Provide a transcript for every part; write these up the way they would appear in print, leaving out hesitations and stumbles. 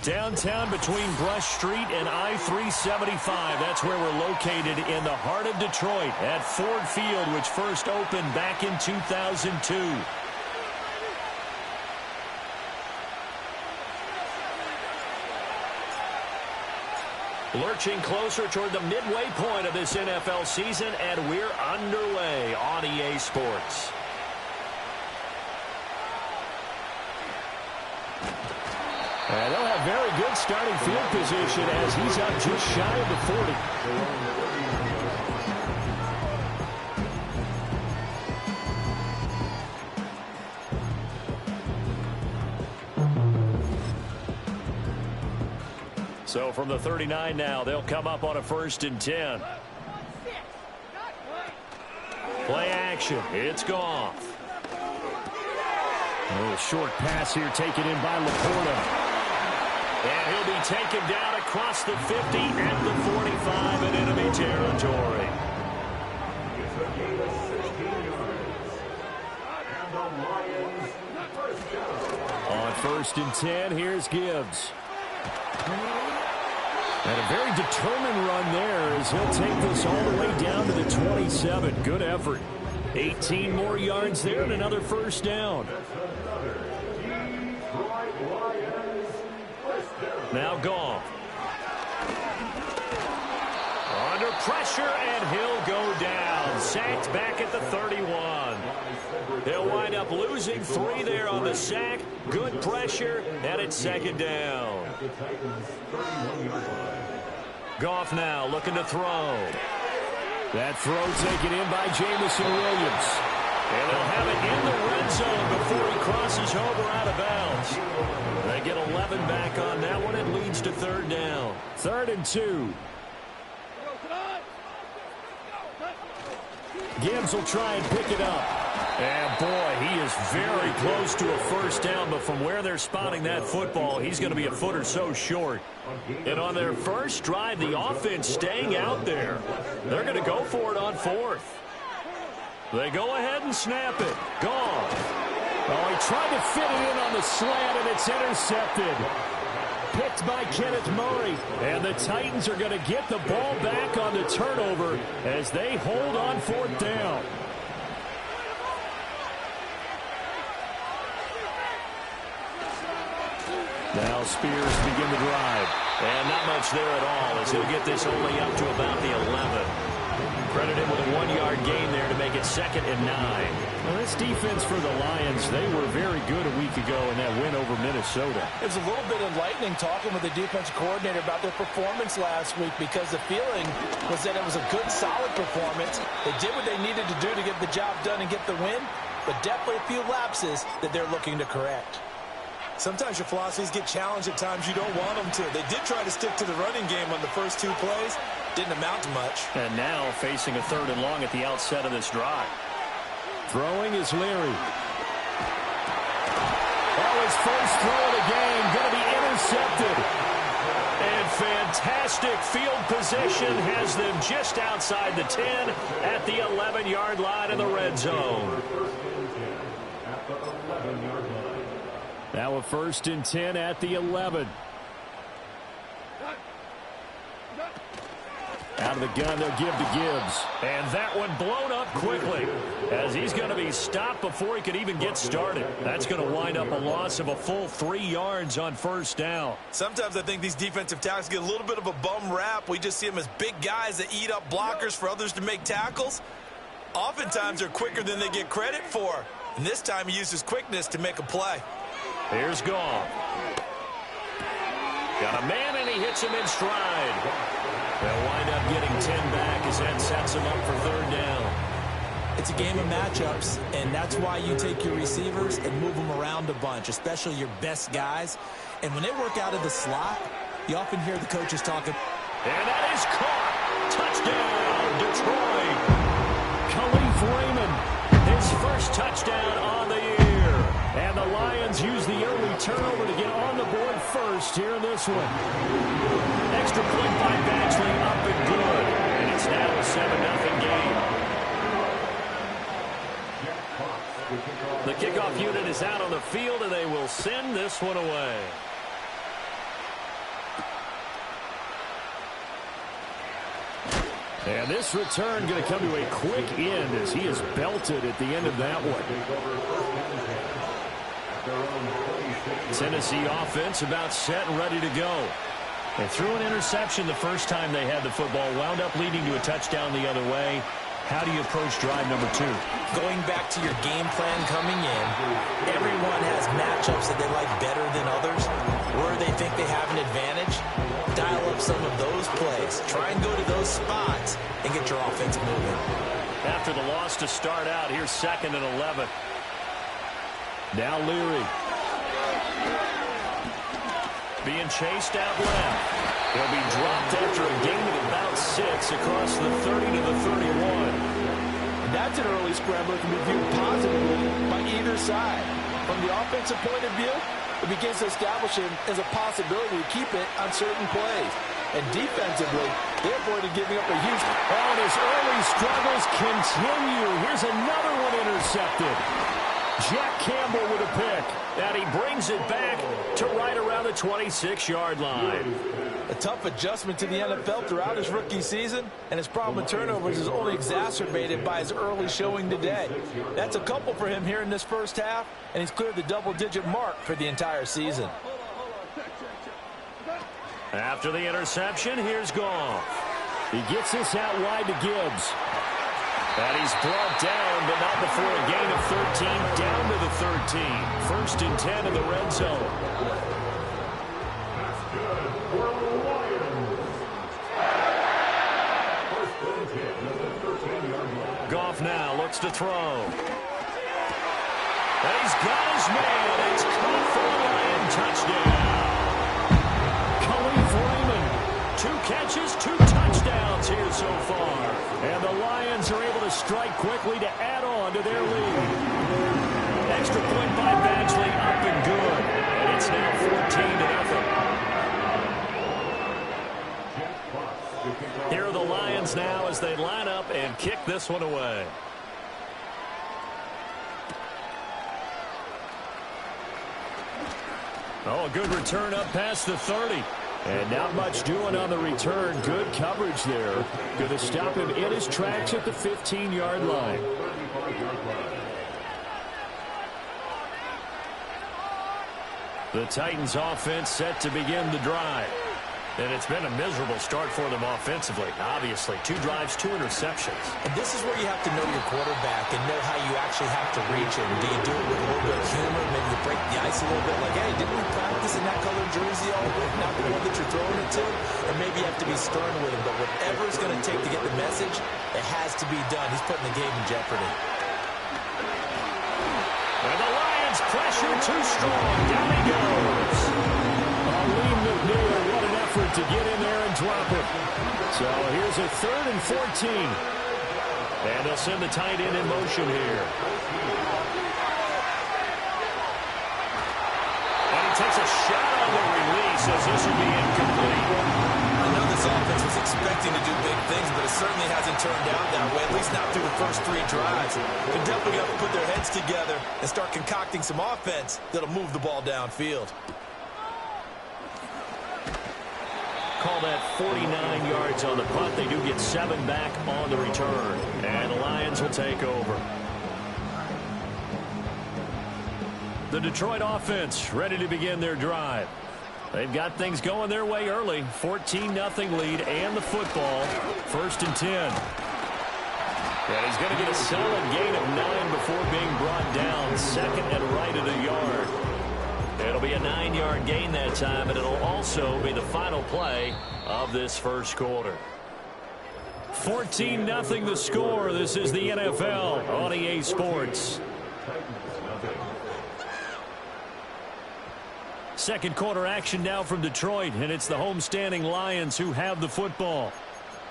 Downtown between Brush Street and I-375. That's where we're located in the heart of Detroit at Ford Field, which first opened back in 2002. Lurching closer toward the midway point of this NFL season, and we're underway on EA Sports. And they'll have very good starting field position as he's up just shy of the 40. So from the 39 now, they'll come up on a 1st and 10. Play action. It's Goff. A little short pass here taken in by Laporta. And he'll be taken down across the 50 at the 45 in enemy territory. On 1st and 10, here's Gibbs. And a very determined run there as he'll take this all the way down to the 27. Good effort. 18 more yards there and another 1st down. Now Goff. Under pressure, and he'll go down. Sacked back at the 31. They'll wind up losing 3 there on the sack. Good pressure, and it's 2nd down. Goff now looking to throw. That throw taken in by Jamison Williams. And they'll have it in the red zone before he crosses over out of bounds. They get 11 back on that one. It leads to 3rd down. 3rd and 2. Gibbs will try and pick it up. And boy, he is very close to a 1st down, but from where they're spotting that football, he's going to be a foot or so short. And on their first drive, the offense staying out there. They're going to go for it on 4th. They go ahead and snap it. Gone. Oh, he tried to fit it in on the slant, and it's intercepted. Picked by Kenneth Murray. And the Titans are going to get the ball back on the turnover as they hold on 4th down. Now Spears begin the drive. And not much there at all as he'll get this only up to about the 11. Credit him with a 1-yard gain there to make it 2nd and 9. Well, this defense for the Lions, they were very good a week ago in that win over Minnesota. It's a little bit enlightening talking with the defensive coordinator about their performance last week because the feeling was that it was a good, solid performance. They did what they needed to do to get the job done and get the win, but definitely a few lapses that they're looking to correct. Sometimes your philosophies get challenged at times you don't want them to. They did try to stick to the running game on the first 2 plays. Didn't amount to much. And now facing a 3rd and long at the outset of this drive. Throwing is Leary. Oh, his first throw of the game going to be intercepted. And fantastic field position has them just outside the 10 at the 11-yard line in the red zone. Now a 1st and 10 at the 11. Out of the gun, they'll give to Gibbs. And that one blown up quickly as he's going to be stopped before he could even get started. That's going to wind up a loss of a full 3 yards on 1st down. Sometimes I think these defensive tackles get a little bit of a bum rap. We just see them as big guys that eat up blockers for others to make tackles. Oftentimes they're quicker than they get credit for. And this time he uses quickness to make a play. Here's Goff. Got a man, and he hits him in stride. They'll wind up getting 10 back as that sets him up for 3rd down. It's a game of matchups, and that's why you take your receivers and move them around a bunch, especially your best guys. And when they work out of the slot, you often hear the coaches talking. And that is caught. Touchdown, Detroit. Khalif Raymond, his first touchdown on the year. And the Lions use the early turnover to get on the board first here in this one. Extra point by Batchley, up and good. And it's now a 7-0 game. The kickoff unit is out on the field, and they will send this one away. And this return going to come to a quick end as he is belted at the end of that one. Tennessee offense about set and ready to go. They threw an interception the first time they had the football, wound up leading to a touchdown the other way. How do you approach drive number 2? Going back to your game plan coming in, everyone has matchups that they like better than others. Where they think they have an advantage, dial up some of those plays. Try and go to those spots and get your offense moving. After the loss to start out, here's 2nd and 11. Now Leary. Being chased out left. He'll be dropped after a gain of about 6 across the 30 to the 31. That's an early scrambler that can be viewed positively by either side. From the offensive point of view, it begins to establish him as a possibility to keep it on certain plays. And defensively, they avoided giving up a huge... And his early struggles continue. Here's another one intercepted. Jack Campbell with a pick. And he brings it back to right around the 26-yard line. A tough adjustment to the NFL throughout his rookie season, and his problem with turnovers is only exacerbated by his early showing today. That's a couple for him here in this first half, and he's cleared the double-digit mark for the entire season. After the interception, here's Goff. He gets this out wide to Gibbs. And he's brought down, but not before a gain of 13, down to the 13. 1st and 10 in the red zone. Goff now looks to throw. And he's got his man. It's caught for a Lion touchdown. Khalif Raymond. 2 catches, 2 touchdowns here so far. And the Lions are able to strike quickly to add on to their lead. Extra point by Badgley, up and good. And it's now 14-0. Here are the Lions now as they line up and kick this one away. Oh, a good return up past the 30. And not much doing on the return. Good coverage there. Going to stop him in his tracks at the 15-yard line. The Titans offense set to begin the drive. And it's been a miserable start for them offensively. Obviously, 2 drives, 2 interceptions. And this is where you have to know your quarterback and know how you actually have to reach him. Do you do it with a little bit of humor? Maybe you break the ice a little bit like, hey, didn't we practice in that colored jersey all week? Not the one that you're throwing it to? Or maybe you have to be stern with him. But whatever it's going to take to get the message, it has to be done. He's putting the game in jeopardy. And the Lions pressure too strong. Down he goes. Lee McNeil, what an effort to get in there and drop it. So here's a 3rd and 14. And they'll send the tight end in motion here. And he takes a shot on the release as this will be incomplete. I know this offense was expecting to do big things, but it certainly hasn't turned out that way, at least not through the first 3 drives. They're definitely going to put their heads together and start concocting some offense that'll move the ball downfield. Call that 49 yards on the punt. They do get 7 back on the return. And the Lions will take over. The Detroit offense ready to begin their drive. They've got things going their way early. 14-0 lead and the football. 1st and 10. And he's going to get a solid gain of 9 before being brought down. 2nd and right at a yard. It'll be a 9-yard gain that time, and it'll also be the final play of this first quarter. 14-0 the score. This is the NFL on EA Sports. Second quarter action now from Detroit, and it's the homestanding Lions who have the football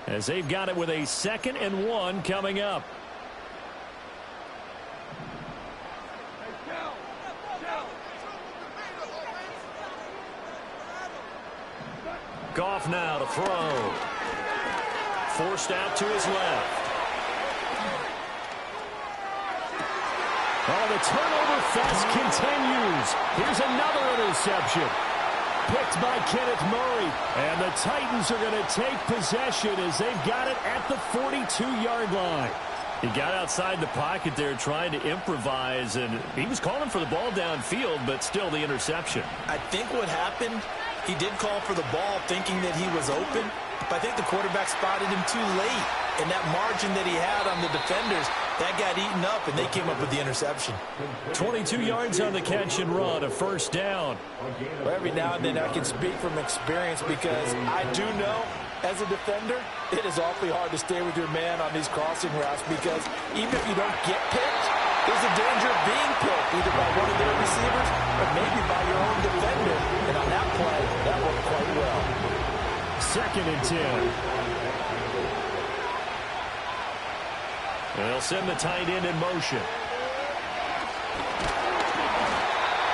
as they've got it with a 2nd and 1 coming up. Goff now to throw. Forced out to his left. Oh, the turnover fest continues. Here's another interception. Picked by Kenneth Murray. And the Titans are going to take possession as they've got it at the 42-yard line. He got outside the pocket there trying to improvise, and he was calling for the ball downfield, but still the interception. I think what happened, he did call for the ball thinking that he was open, but I think the quarterback spotted him too late. And that margin that he had on the defenders, that got eaten up, and they came up with the interception. 22 yards on the catch and run, a first down. Well, every now and then I can speak from experience because I do know, as a defender, it is awfully hard to stay with your man on these crossing routes because even if you don't get picked, there's a danger of being picked, either by one of their receivers or maybe by your own defender. And on that play, that worked quite well. 2nd and 10. They'll send the tight end in motion.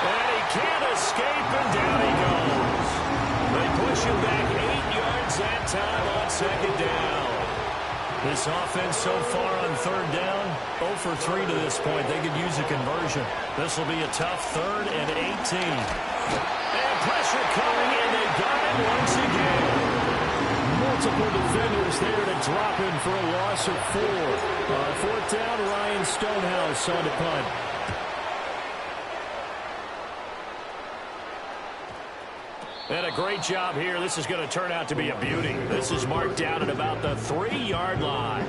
And he can't escape, and down he goes. They push him back 8 yards that time on 2nd down. This offense so far on 3rd down, 0 for 3 to this point. They could use a conversion. This will be a tough 3rd and 18. And pressure coming, and they got it once again. Multiple defenders there to drop him for a loss of 4. 4th down, Ryan Stonehouse on the punt. And a great job here. This is going to turn out to be a beauty. This is marked down at about the 3-yard line.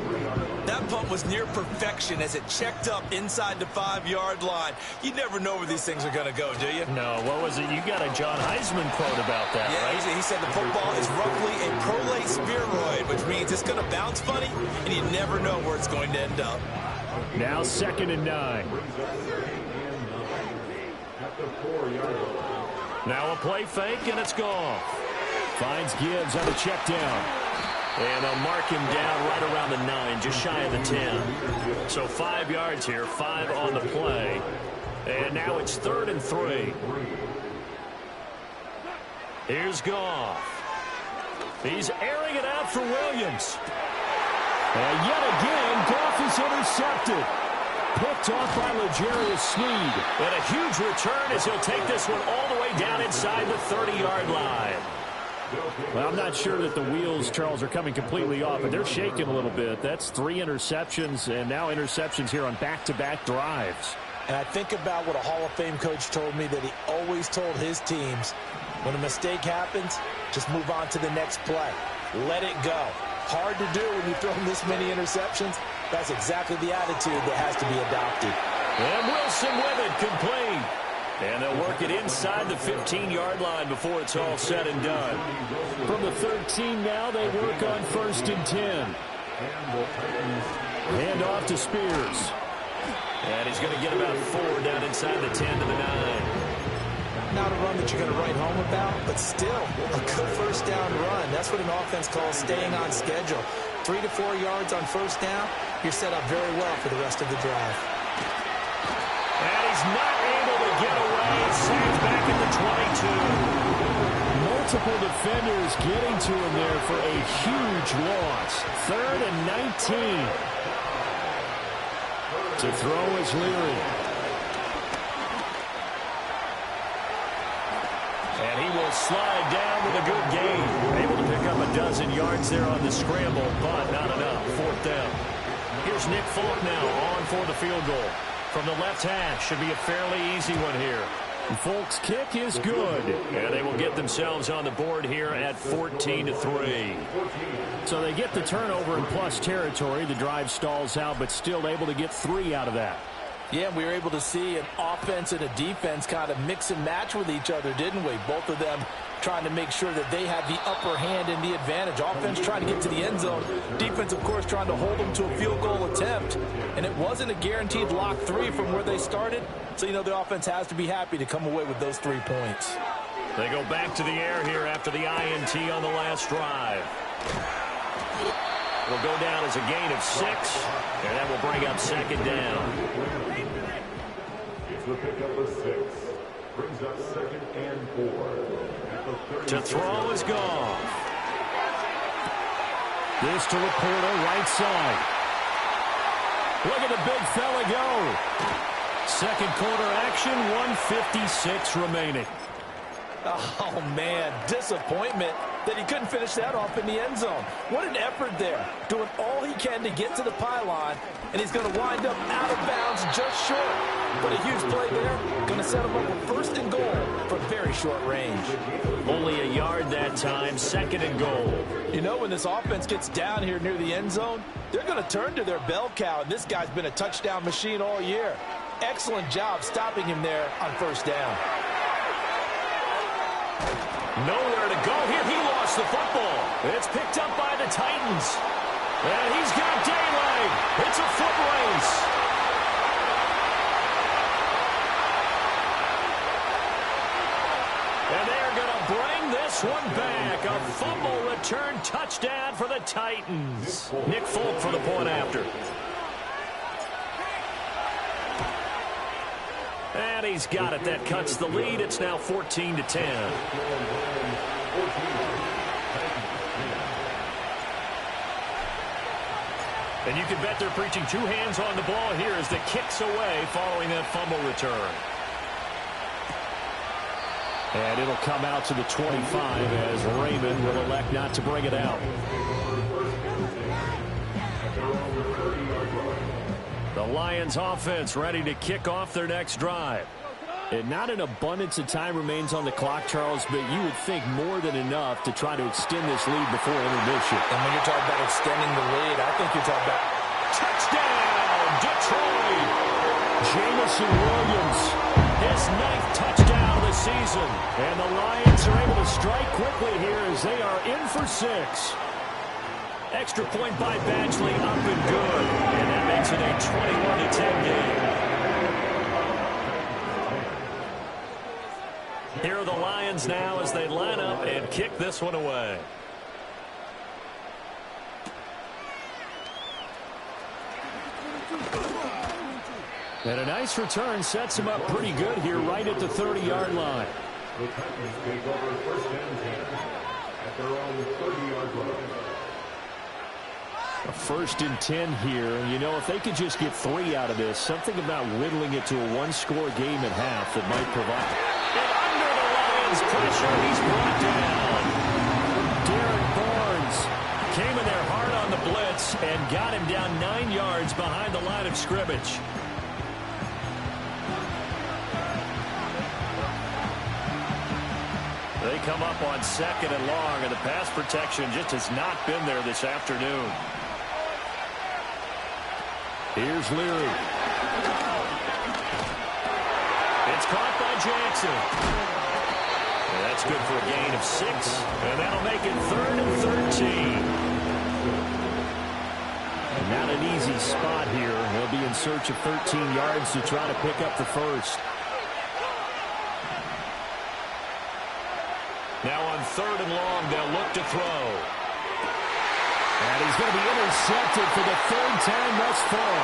That punt was near perfection as it checked up inside the 5-yard line. You never know where these things are going to go, do you? No, what was it? You got a John Heisman quote about that, yeah, right? He said the football is roughly a prolate spheroid, which means it's going to bounce funny, and you never know where it's going to end up. Now 2nd and 9. Now a play fake, and it's gone. Finds Gibbs on the check down. And they'll mark him down right around the 9, just shy of the 10. So 5 yards here, 5 on the play. And now it's 3rd and 3. Here's Goff. He's airing it out for Williams. And yet again, Goff is intercepted. Picked off by L'Jarius Sneed. And a huge return as he'll take this one all the way down inside the 30-yard line. Well, I'm not sure that the wheels, Charles, are coming completely off, but they're shaking a little bit. That's 3 interceptions, and now interceptions here on back-to-back drives. And I think about what a Hall of Fame coach told me that he always told his teams, when a mistake happens, just move on to the next play. Let it go. Hard to do when you throw this many interceptions. That's exactly the attitude that has to be adopted. And Wilson with it, complete. And they'll work it inside the 15-yard line before it's all said and done. From the 13 now, they work on 1st and 10. Hand off to Spears. And he's going to get about 4 down inside the 10 to the 9. Not a run that you're going to write home about, but still a good 1st down run. That's what an offense calls staying on schedule. 3 to 4 yards on 1st down, you're set up very well for the rest of the drive. And he's not able to get away. Saves back at the 22. Multiple defenders getting to him there for a huge loss. 3rd and 19. To throw is Leary. And he will slide down with a good gain. Able to pick up a dozen yards there on the scramble, but not enough. 4th down. Here's Nick Folk now on for the field goal. From the left hash, should be a fairly easy one here. Folk's kick is good. And they will get themselves on the board here at 14-3. So they get the turnover in plus territory. The drive stalls out, but still able to get 3 out of that. Yeah, we were able to see an offense and a defense kind of mix and match with each other, didn't we? Both of them trying to make sure that they had the upper hand and the advantage. Offense trying to get to the end zone. Defense, of course, trying to hold them to a field goal attempt. And it wasn't a guaranteed lock 3 from where they started. So, you know, the offense has to be happy to come away with those 3 points. They go back to the air here after the INT on the last drive. Will go down as a gain of 6, and that will bring up 2nd down. It's the pickup of 6. Brings up 2nd and 4. To throw is Goff. This to Laporta, right side. Look at the big fella go. Second quarter action, 1:56 remaining. Oh, man, disappointment that he couldn't finish that off in the end zone. What an effort there, doing all he can to get to the pylon, and he's going to wind up out of bounds just short. But a huge play there, going to set him up with first and goal from very short range. Only a yard that time, second and goal. You know, when this offense gets down here near the end zone, they're going to turn to their bell cow, and this guy's been a touchdown machine all year. Excellent job stopping him there on first down. Nowhere to go here. He lost the football. It's picked up by the Titans. And he's got daylight. It's a foot race. And they're going to bring this one back. A fumble return touchdown for the Titans. Nick Folk for the point after. And he's got it. That cuts the lead. It's now 14-10. And you can bet they're preaching two hands on the ball here as the kick's away following that fumble return. And it'll come out to the 25 as Raymond will elect not to bring it out. The Lions offense ready to kick off their next drive. And not an abundance of time remains on the clock, Charles, but you would think more than enough to try to extend this lead before intermission. And when you're talking about extending the lead, I think you're talking about touchdown, Detroit. Jamison Williams, his 9th touchdown of the season. And the Lions are able to strike quickly here as they are in for 6. Extra point by Badgley, up and good. And that makes it a 21-10 game. Here are the Lions now as they line up and kick this one away. And a nice return sets him up pretty good here right at the 30-yard line. The Titans take over first and 10 at their own 30-yard line. A first and 10 here. You know, if they could just get 3 out of this, something about whittling it to a one-score game at half that might provide. And under the Lions' pressure, he's brought down. Derek Barnes came in there hard on the blitz and got him down 9 yards behind the line of scrimmage. They come up on second and long, and the pass protection just has not been there this afternoon. Here's Leary. It's caught by Jackson. And that's good for a gain of 6, and that'll make it 3rd and 13. Not an easy spot here. They'll be in search of 13 yards to try to pick up the first. Now on 3rd and long, they'll look to throw. And he's going to be intercepted for the 3rd time thus far.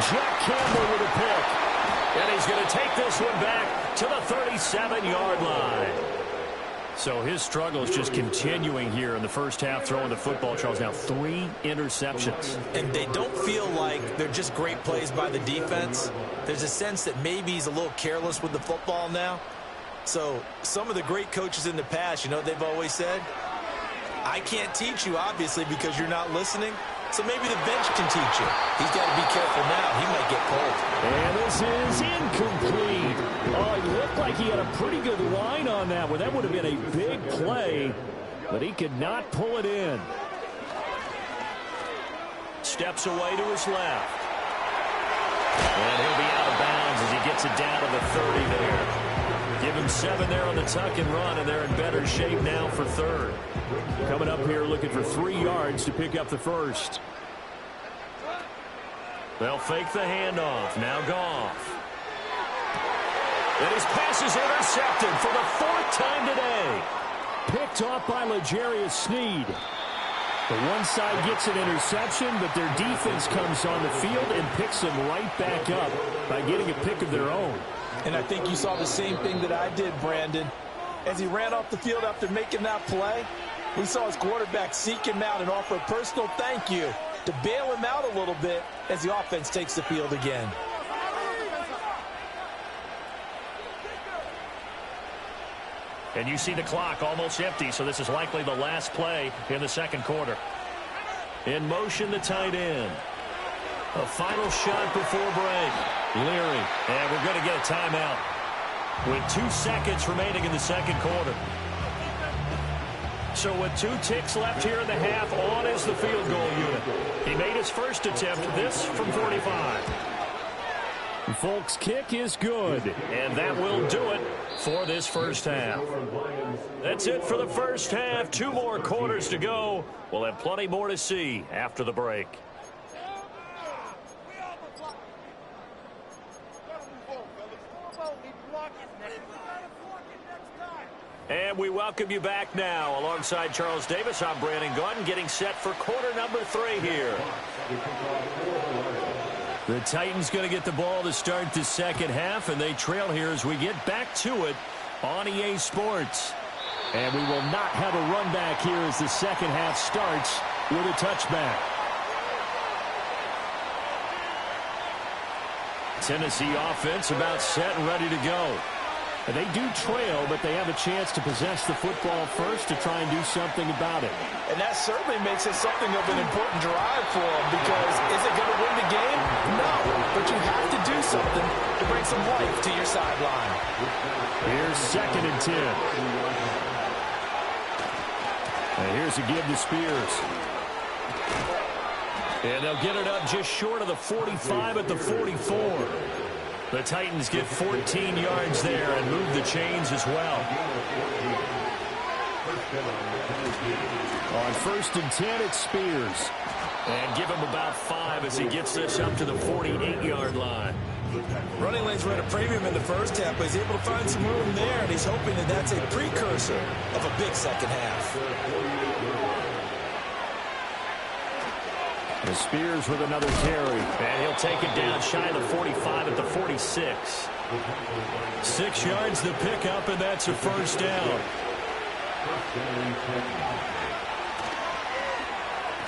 Jack Campbell with a pick. And he's going to take this one back to the 37-yard line. So his struggle is just continuing here in the first half throwing the football, Charles. Now 3 interceptions. And they don't feel like they're just great plays by the defense. There's a sense that maybe he's a little careless with the football now. So some of the great coaches in the past, you know what they've always said? I can't teach you, obviously, because you're not listening. So maybe the bench can teach you. He's got to be careful now. He might get pulled. And this is incomplete. Oh, it looked like he had a pretty good line on that one. That would have been a big play, but he could not pull it in. Steps away to his left. And he'll be out of bounds as he gets it down to the 30 there. Give him 7 there on the tuck and run, and they're in better shape now for 3rd. Coming up here looking for 3 yards to pick up the first. They'll fake the handoff. Now Goff. And his pass is intercepted for the 4th time today. Picked off by L'Jarius Sneed. The one side gets an interception, but their defense comes on the field and picks them right back up by getting a pick of their own. And I think you saw the same thing that I did, Brandon. As he ran off the field after making that play, we saw his quarterback seek him out and offer a personal thank you to bail him out a little bit as the offense takes the field again. And you see the clock almost empty, so this is likely the last play in the second quarter. In motion, the tight end. A final shot before break. Leary. And we're going to get a timeout with 2 seconds remaining in the second quarter. So with 2 ticks left here in the half, on is the field goal unit. He made his first attempt, this from 45. Folks' kick is good. And that will do it for this first half. That's it for the first half. 2 more quarters to go. We'll have plenty more to see after the break. And we welcome you back now. Alongside Charles Davis, I'm Brandon Gunn, getting set for quarter number 3 here. The Titans going to get the ball to start the second half, and they trail here as we get back to it on EA Sports. And we will not have a run back here as the second half starts with a touchback. Tennessee offense about set and ready to go. They do trail, but they have a chance to possess the football first to try and do something about it. And that certainly makes it something of an important drive for them, because is it going to win the game? No, but you have to do something to bring some life to your sideline. Here's 2nd and 10. And here's a give to Spears. And they'll get it up just short of the 45 at the 44. The Titans get 14 yards there and move the chains as well. On 1st and 10, it's Spears. And give him about 5 as he gets this up to the 48-yard line. Running lanes were at a premium in the first half, but he's able to find some room there, and he's hoping that that's a precursor of a big second half. And Spears with another carry. And he'll take it down shy of the 45 at the 46. 6 yards to pick up, and that's a first down.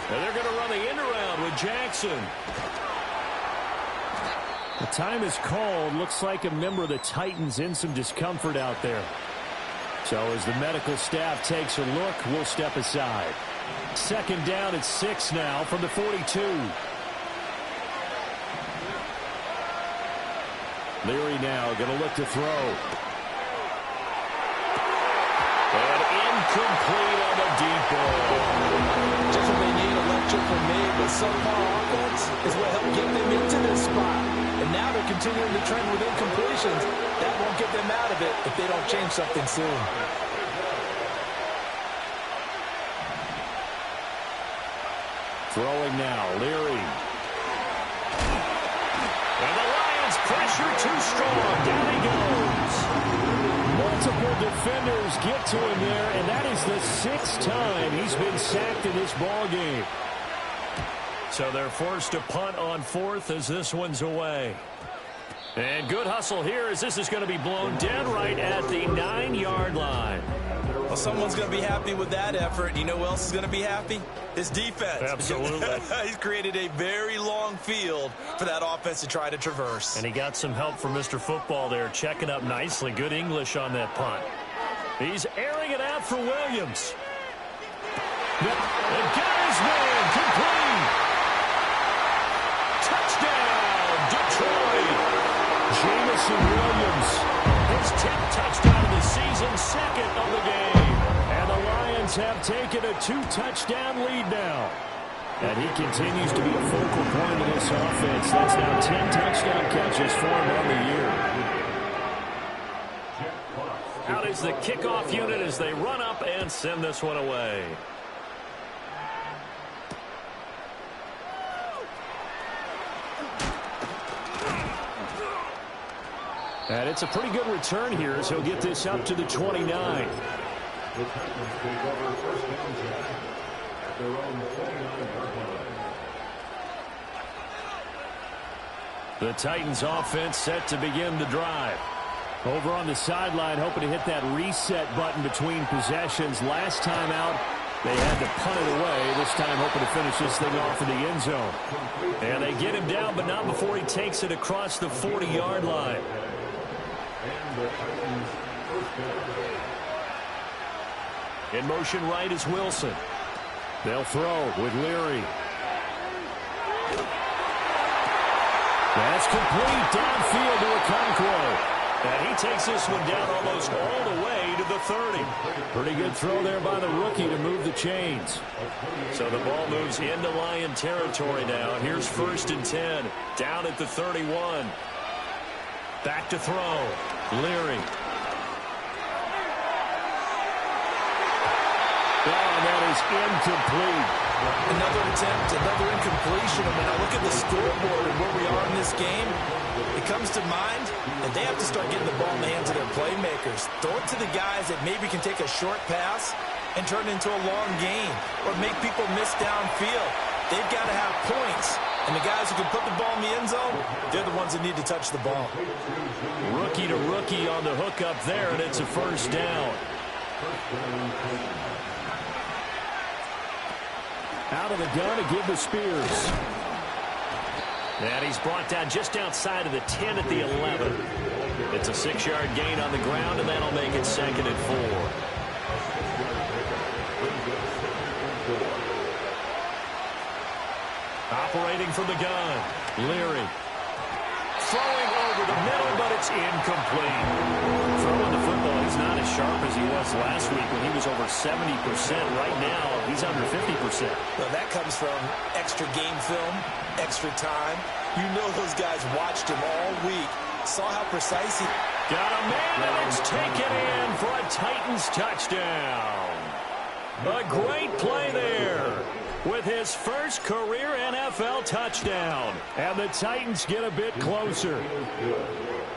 And they're going to run the end around with Jackson. The time is called. Looks like a member of the Titans in some discomfort out there. So as the medical staff takes a look, we'll step aside. 2nd down at 6 now from the 42. Leary now going to look to throw. And incomplete on the deep ball. Just what they need, electric from me, but subpar offense is what helped get them into this spot. And now they're continuing the trend with incompletions. That won't get them out of it if they don't change something soon. Throwing now, Leary. And the Lions pressure too strong. Down he goes. Multiple defenders get to him there, and that is the 6th time he's been sacked in this ball game. So they're forced to punt on 4th as this one's away. And good hustle here as this is going to be blown dead right at the 9-yard line. Well, someone's going to be happy with that effort. And you know who else is going to be happy? His defense. Absolutely. He's created a very long field for that offense to try to traverse. And he got some help from Mr. Football there, checking up nicely. Good English on that punt. He's airing it out for Williams. And got his man complete. Touchdown, Detroit. Jamison Williams. His 10th touchdown of the season, 2nd of the game. And the Lions have taken a 2-touchdown lead now. And he continues to be a focal point of this offense. That's now 10 touchdown catches for him on the year. Out is the kickoff unit as they run up and send this one away. And it's a pretty good return here as he'll get this up to the 29. The Titans take over 1st and 10 at their own 29-yard line. The Titans offense set to begin the drive. Over on the sideline, hoping to hit that reset button between possessions. Last time out, they had to punt it away. This time hoping to finish this thing off in the end zone. And they get him down, but not before he takes it across the 40-yard line. And the Titans 1st down. In motion right is Wilson. They'll throw with Leary. That's complete downfield to Okonkwo. And he takes this one down almost all the way to the 30. Pretty good throw there by the rookie to move the chains. So the ball moves into Lion territory now. Here's 1st and 10. Down at the 31. Back to throw. Leary. Oh, that is incomplete. Another attempt, another incompletion. I mean, I look at the scoreboard and where we are in this game. It comes to mind that they have to start getting the ball in the hands of their playmakers. Throw it to the guys that maybe can take a short pass and turn it into a long gain or make people miss downfield. They've got to have points. And the guys who can put the ball in the end zone, they're the ones that need to touch the ball. Rookie to rookie on the hook up there, and it's a 1st down. Out of the gun to give to Spears. And he's brought down just outside of the 10 at the 11. It's a 6-yard gain on the ground, and that'll make it 2nd and 4. Operating from the gun, Leary. Throwing over the middle, but it's incomplete. Throwing the football, he's not as sharp as he was last week when he was over 70%. Right now, he's under 50%. Well, that comes from extra game film, extra time. You know those guys watched him all week, saw how precise he... Got a man, and it's taken in for a Titans touchdown. A great play there with his first career NFL touchdown. And the Titans get a bit closer.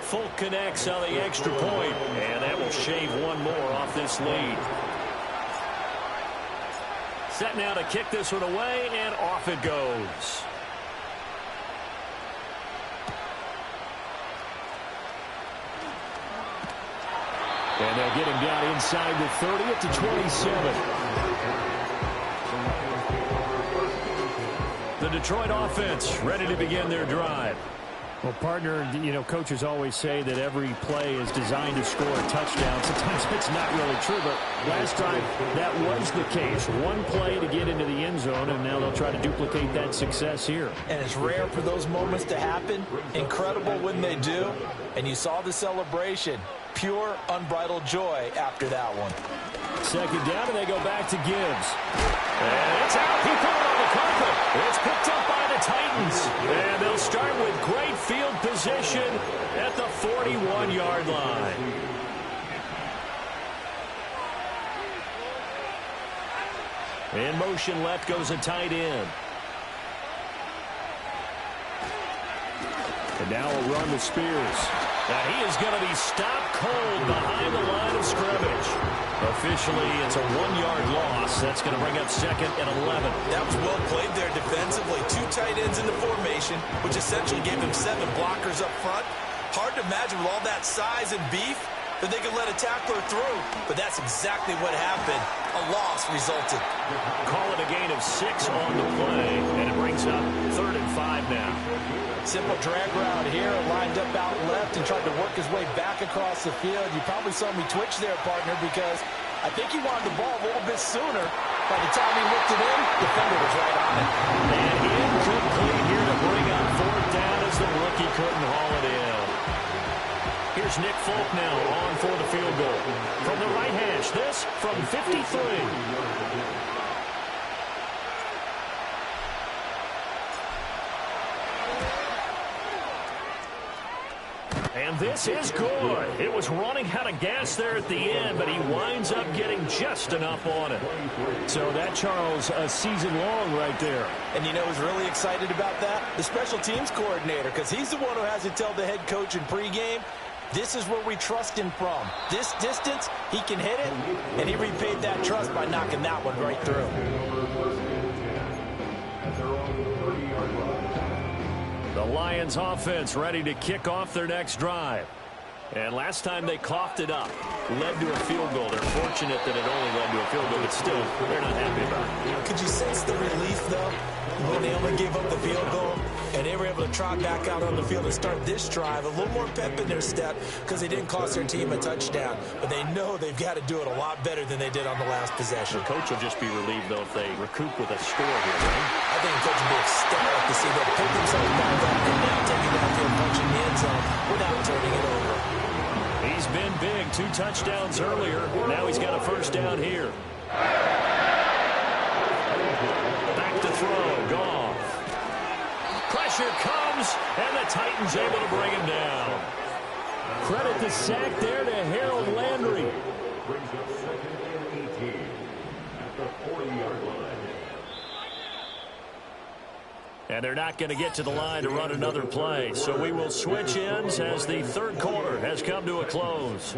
Folk connects on the extra point, and that will shave one more off this lead. Set now to kick this one away, and off it goes. And they'll get him down inside the 30 at the 27. The Detroit offense ready to begin their drive. Well, partner, you know, coaches always say that every play is designed to score a touchdown. Sometimes it's not really true, but last time that was the case. One play to get into the end zone, and now they'll try to duplicate that success here. And it's rare for those moments to happen. Incredible when they do. And you saw the celebration. Pure, unbridled joy after that one. 2nd down, and they go back to Gibbs. And it's out. He put it on the carpet. It's picked up by the Titans. And they'll start with great field position at the 41-yard line. In motion left goes a tight end. And now a run to Spears. Now he is going to be stopped cold behind the line of scrimmage. Officially, it's a 1-yard loss. That's going to bring up 2nd and 11. That was well played there defensively. 2 tight ends in the formation, which essentially gave him 7 blockers up front. Hard to imagine with all that size and beef that they could let a tackler through. But that's exactly what happened. A loss resulted. Call it a gain of 6 on the play, and it brings up 3rd and 5 now. Simple drag route here, lined up out left and tried to work his way back across the field. You probably saw me twitch there, partner, because I think he wanted the ball a little bit sooner. By the time he looked it in, the defender was right on it. And incomplete here to bring up 4th down as the rookie couldn't haul it in. Here's Nick Folk now on for the field goal. From the right hash, this from 53. And this is good. It was running out of gas there at the end, but he winds up getting just enough on it. So that, Charles, a season long right there. And you know who's really excited about that? The special teams coordinator, because he's the one who has to tell the head coach in pregame, this is where we trust him from. This distance, he can hit it, and he repaid that trust by knocking that one right through. The Lions offense ready to kick off their next drive. And last time they coughed it up, led to a field goal. They're fortunate that it only led to a field goal, but still, they're not happy about it. Could you sense the relief, though, when they only gave up the field goal? and they were able to trot back out on the field and start this drive. A little more pep in their step because they didn't cost their team a touchdown. But they know they've got to do it a lot better than they did on the last possession. The coach will just be relieved, though, if they recoup with a score here, right? I think the coach will be ecstatic to see them pick themselves back up and now take it downfield, punching the end zone without turning it over. He's been big. 2 touchdowns earlier. Now he's got a first down here. Back to throw. Goff. Pressure comes, and the Titans able to bring him down. Credit the sack there to Harold Landry. Brings up second and 18 at the 40-yard line. And they're not going to get to the line to run another play. So we will switch ends as the third quarter has come to a close.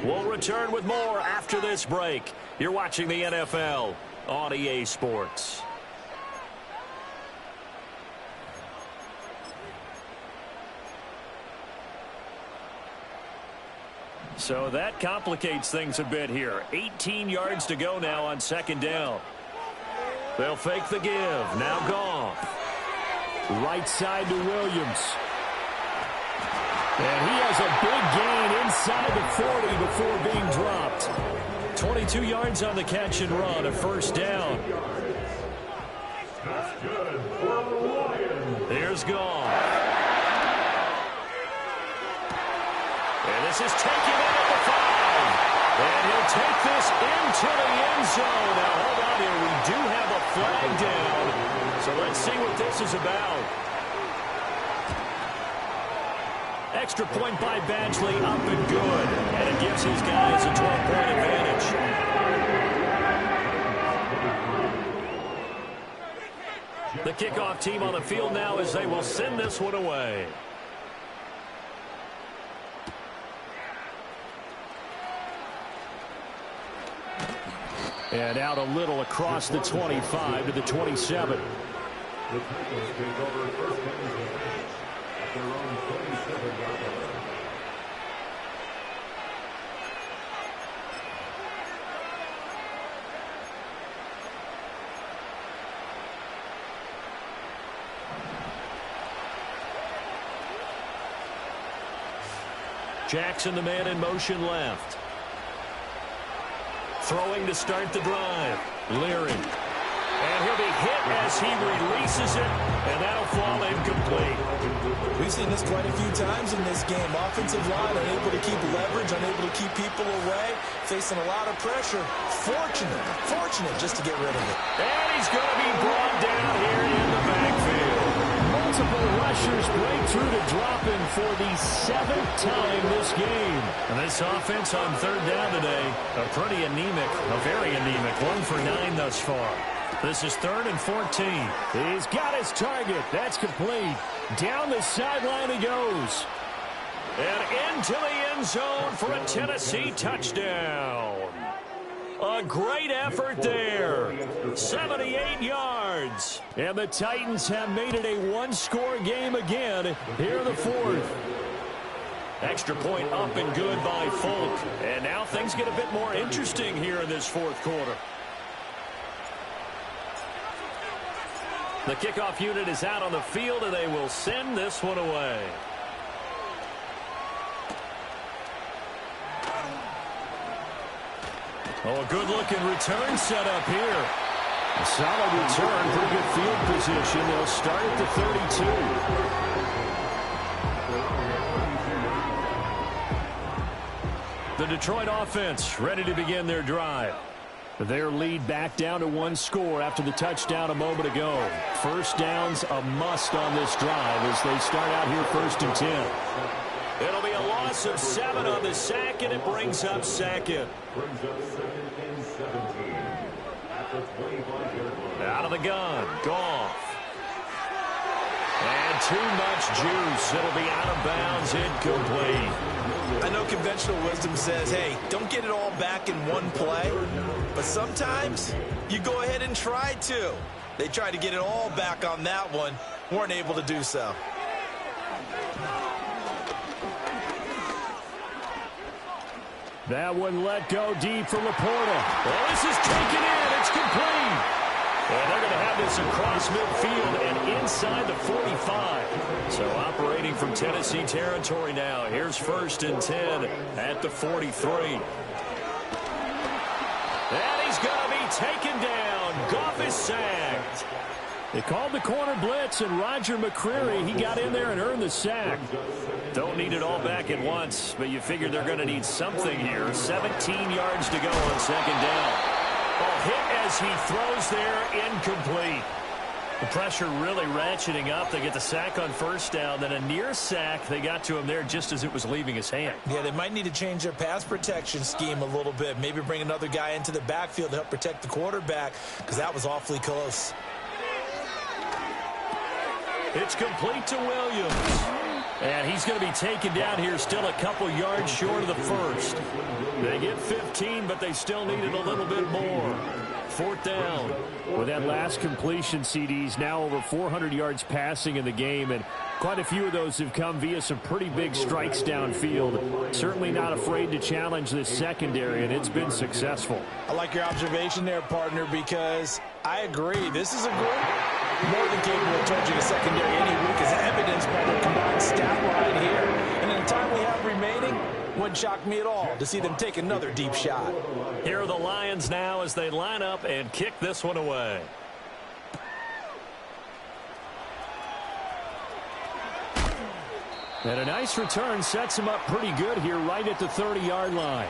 We'll return with more after this break. You're watching the NFL on EA Sports. So that complicates things a bit here. 18 yards to go now on second down. They'll fake the give. Now Goff. Right side to Williams. And he has a big gain inside the 40 before being dropped. 22 yards on the catch and run, a first down. That's good for the Lions. There's Goff. And this is taken in at the 5. And he'll take this into the end zone. Now, hold on here. We do have a flag down. So let's see what this is about. Extra point by Badgley, up and good. And it gives his guys a 12-point advantage. The kickoff team on the field now as they will send this one away. And out a little across the 25 to the 27. The Titans take over first down at their own 27-yard line. Jackson, the man in motion left. Throwing to start the drive. Leary. And he'll be hit as he releases it, and that'll fall incomplete. We've seen this quite a few times in this game. Offensive line unable to keep leverage, unable to keep people away, facing a lot of pressure. Fortunate just to get rid of it. And he's going to be brought down here in the backfield. Multiple rushers break through to drop him for the 7th time this game. And this offense on third down today, a pretty anemic, a very anemic. 1 for 9 thus far. This is 3rd and 14. He's got his target. That's complete. Down the sideline he goes. And into the end zone for a Tennessee touchdown. A great effort there. 78 yards. And the Titans have made it a one-score game again here in the 4th. Extra point up and good by Folk. And now things get a bit more interesting here in this 4th quarter. The kickoff unit is out on the field, and they will send this one away. Oh, a good-looking return set up here. A solid return, pretty good field position. They'll start at the 32. The Detroit offense ready to begin their drive. Their lead back down to 1 score after the touchdown a moment ago. First down's a must on this drive as they start out here 1st and 10. It'll be a loss of 7 on the sack, and it brings up 2nd. Brings up 2nd and 17 at the 25-yard line. Out of the gun, Goff. And too much juice. It'll be out of bounds, incomplete. I know conventional wisdom says, hey, don't get it all back in one play. But sometimes you go ahead and try to. They tried to get it all back on that one. Weren't able to do so. That one let go deep for Laporta. Well, this is taken in. It's complete. And they're going to have this across midfield and inside the 45. So operating from Tennessee territory now. Here's 1st and 10 at the 43. And he's going to be taken down. Goff is sacked. They called the corner blitz, and Roger McCreary, he got in there and earned the sack. Don't need it all back at once, but you figure they're going to need something here. 17 yards to go on 2nd down. Ball hit as he throws there, incomplete. The pressure really ratcheting up. They get the sack on 1st down, then a near sack. They got to him there just as it was leaving his hand. Yeah, they might need to change their pass protection scheme a little bit. Maybe bring another guy into the backfield to help protect the quarterback, because that was awfully close. It's complete to Williams. And he's going to be taken down here, still a couple yards short of the 1st. They get 15, but they still needed a little bit more. 4th down. With that last completion, CD's now over 400 yards passing in the game, and quite a few of those have come via some pretty big strikes downfield. Certainly not afraid to challenge this secondary, and it's been successful. I like your observation there, partner, because I agree. This is a group more than capable of charging a secondary any week, as evidenced by their combined stat line here. And in the time we have remaining, wouldn't shock me at all to see them take another deep shot. Here are the Lions now as they line up and kick this one away. And a nice return sets him up pretty good here right at the 30-yard line.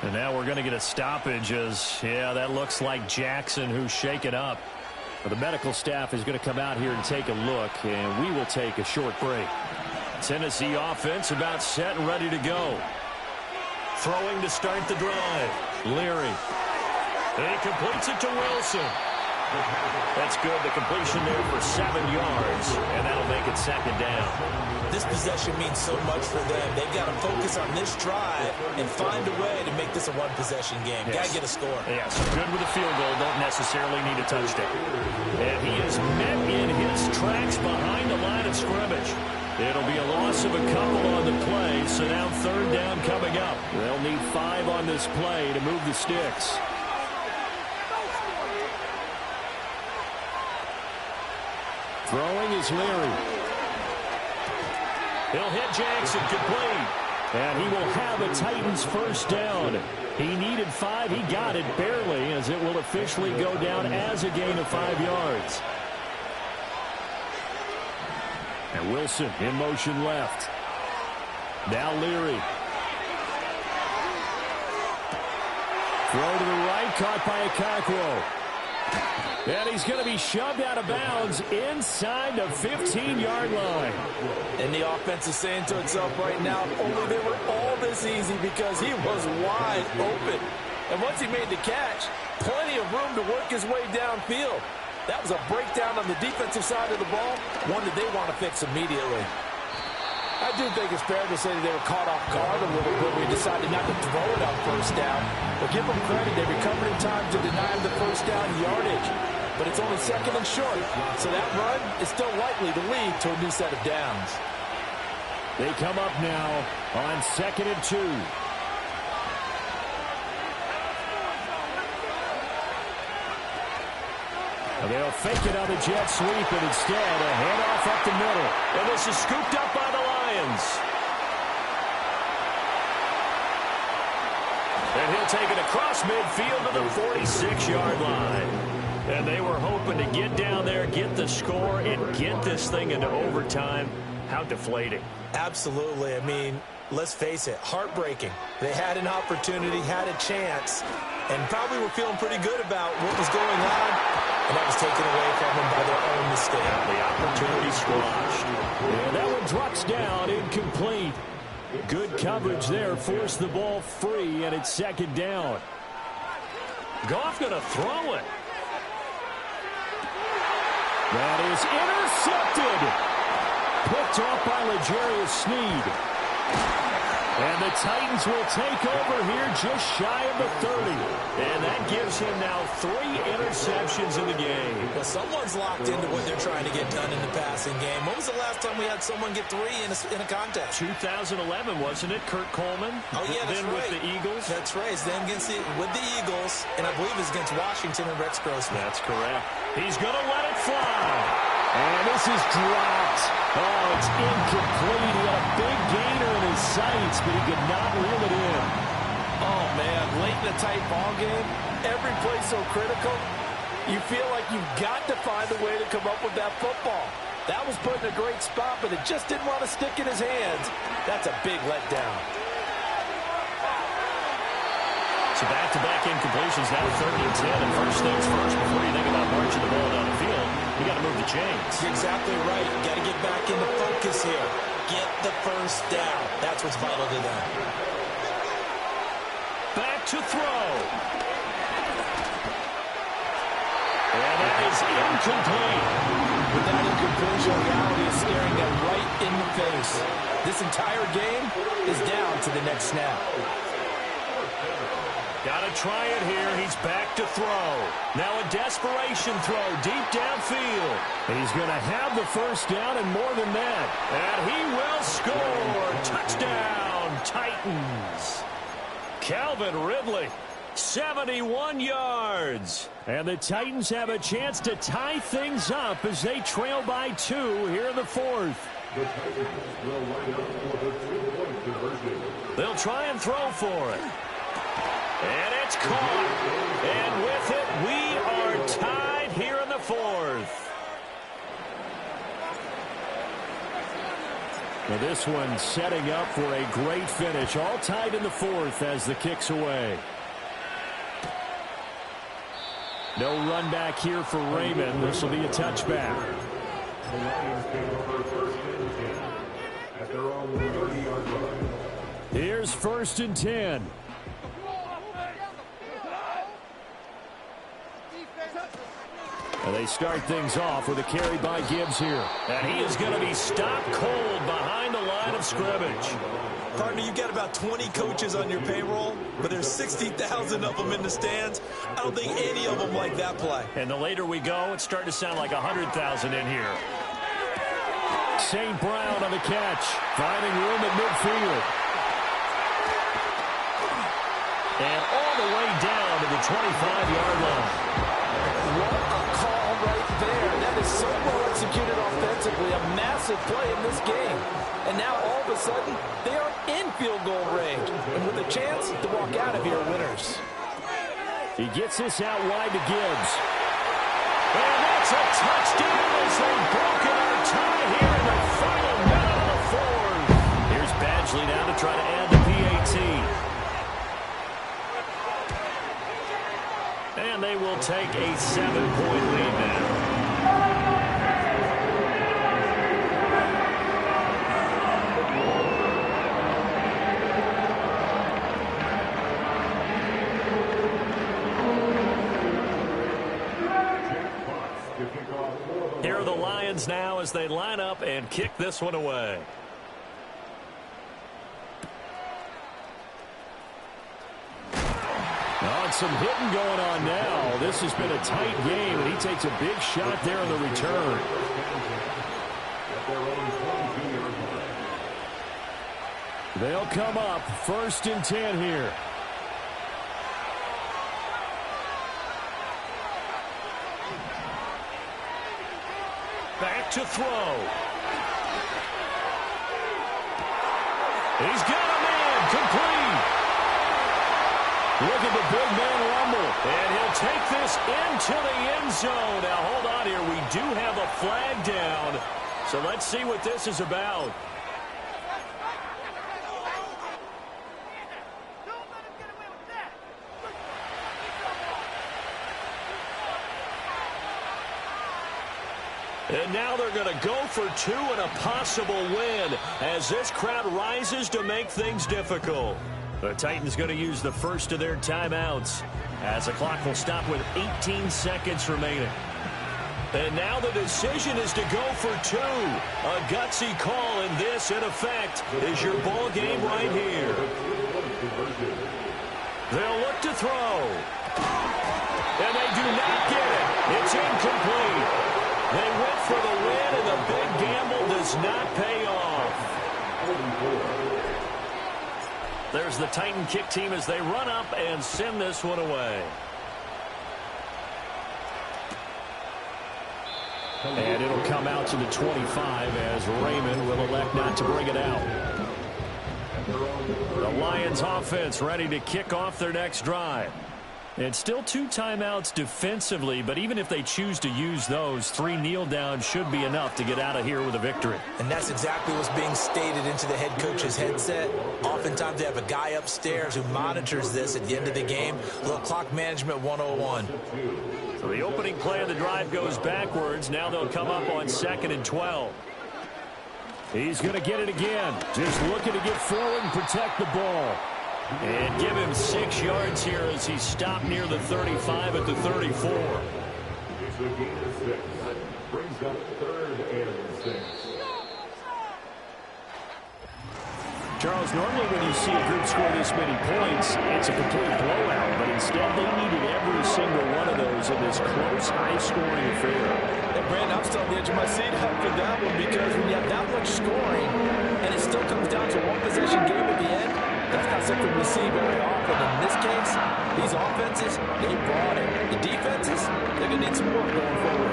And now we're going to get a stoppage as, yeah, that looks like Jackson who's shaken up. Well, the medical staff is going to come out here and take a look, and we will take a short break. Tennessee offense about set and ready to go. Throwing to start the drive. Leary. And he completes it to Wilson. That's good. The completion there for 7 yards, and that'll make it 2nd down. This possession means so much for them. They've got to focus on this drive and find a way to make this a one-possession game. Yes. Got to get a score. Yes, good with a field goal. Don't necessarily need a touchdown. And he is met in his tracks behind the line of scrimmage. It'll be a loss of a couple on the play, so now 3rd down coming up. They'll need 5 on this play to move the sticks. Throwing is Leary. He'll hit Jackson, complete. And he will have a Titans 1st down. He needed 5. He got it barely, as it will officially go down as a gain of 5 yards. And Wilson in motion left. Now Leary. Throw to the right, caught by Okakwo. And he's going to be shoved out of bounds inside the 15-yard line. And the offense is saying to itself right now, if only they were all this easy, because he was wide open. And once he made the catch, plenty of room to work his way downfield. That was a breakdown on the defensive side of the ball, one that they want to fix immediately. I do think it's fair to say that they were caught off guard a little bit. We decided not to throw it on 1st down. But give them credit, they recovered in time to deny him the 1st down yardage. But it's only 2nd and short, so that run is still likely to lead to a new set of downs. They come up now on 2nd and 2. They'll fake it on the jet sweep, and instead a handoff up the middle. And this is scooped up by the Lions. And he'll take it across midfield to the 46-yard line. And they were hoping to get down there, get the score, and get this thing into overtime. How deflating. Absolutely. I mean, let's face it, heartbreaking. They had an opportunity, had a chance, and probably were feeling pretty good about what was going on, and that was taken away from them by their own mistake. The opportunity squashed. And that one drops down, incomplete. Good coverage there, forced the ball free, and it's 2nd down. Goff going to throw it. That is intercepted. Picked off by L'Jarius Sneed. And the Titans will take over here just shy of the 30. And that gives him now 3 interceptions in the game. Well, someone's locked into what they're trying to get done in the passing game. When was the last time we had someone get 3 in a contest? 2011, wasn't it? Kurt Coleman. Oh, yeah, that's then right. with the Eagles. That's right. It's then with the Eagles, and I believe it's against Washington and Rex Grossman. That's correct. He's going to let it fly. And this is dropped. Oh, it's incomplete. He had a big gainer in his sights, but he could not reel it in. Oh, man, late in a tight ball game, every play so critical, you feel like you've got to find a way to come up with that football. That was put in a great spot, but it just didn't want to stick in his hands. That's a big letdown. So back-to-back incompletions, now 3rd and 10. And first things first, before you think about marching the ball down the field, you got to move the chains. You're exactly right. You got to get back into focus here. Get the first down. That's what's vital to them. Back to throw. And that is incomplete. With that incompletion, reality is staring them right in the face. This entire game is down to the next snap. Got to try it here. He's back to throw. Now a desperation throw deep downfield. He's going to have the first down and more than that. And he will score. Touchdown, Titans. Calvin Ridley, 71 yards. And the Titans have a chance to tie things up as they trail by 2 here in the 4th. The Titans will line up for the 2-point conversion. They'll try and throw for it. And it's caught. And with it, we are tied here in the 4th. Now this one setting up for a great finish. All tied in the 4th as the kick's away. No run back here for Raymond. This will be a touchback. The Lions take over 1st and 10 at their own 30-yard line. Here's 1st and 10. And they start things off with a carry by Gibbs here. And he is going to be stopped cold behind the line of scrimmage. Partner, you've got about 20 coaches on your payroll, but there's 60,000 of them in the stands. I don't think any of them like that play. And the later we go, it's starting to sound like 100,000 in here. St. Brown on the catch, finding room at midfield. And all the way down to the 25-yard line. What a call right there. That is so well executed offensively. A massive play in this game. And now all of a sudden, they are in field goal range. And with a chance to walk out of here winners. He gets this out wide to Gibbs. And that's a touchdown as they've broken our tie here in the final minute of the 4th. Here's Badgley now to try to add the PAT. And they will take a 7-point lead now. Here are the Lions now as they line up and kick this one away. Some hitting going on now. This has been a tight game, and he takes a big shot there on the return. They'll come up 1st and 10 here. Back to throw. He's got a man complete. Look at the big man rumble. And he'll take this into the end zone. Now, hold on here. We do have a flag down. So let's see what this is about. And now they're going to go for 2 and a possible win as this crowd rises to make things difficult. The Titans going to use the first of their timeouts as the clock will stop with 18 seconds remaining. And now the decision is to go for two. A gutsy call, and this, in effect, is your ball game right here. They'll look to throw. And they do not get it. It's incomplete. They went for the win, and the big gamble does not pay off. There's the Titan kick team as they run up and send this one away. And it'll come out to the 25 as Raymond will elect not to bring it out. The Lions offense ready to kick off their next drive. And still 2 timeouts defensively, but even if they choose to use those, 3 kneel downs should be enough to get out of here with a victory. And that's exactly what's being stated into the head coach's headset. Oftentimes they have a guy upstairs who monitors this at the end of the game. A little clock management 101. So the opening play of the drive goes backwards. Now they'll come up on 2nd and 12. He's going to get it again. Just looking to get forward and protect the ball. And give him 6 yards here as he stopped near the 35 at the 34. It's a gain of 6. Brings up 3rd and 6. Charles, normally when you see a group score this many points, it's a complete blowout. But instead, they needed every single one of those in this close, high-scoring affair. And Brandon, I'm still on the edge of my seat after that one because when you have that much scoring and it still comes down to one possession game at the end, that's not something we see very often. In this case, these offenses, they brought it. The defenses, they're going to need some work going forward.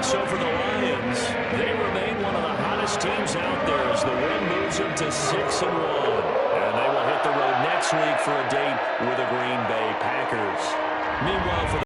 So for the Lions, they remain one of the hottest teams out there as the win moves them to 6-1. And they will hit the road next week for a date with the Green Bay Packers. Meanwhile, for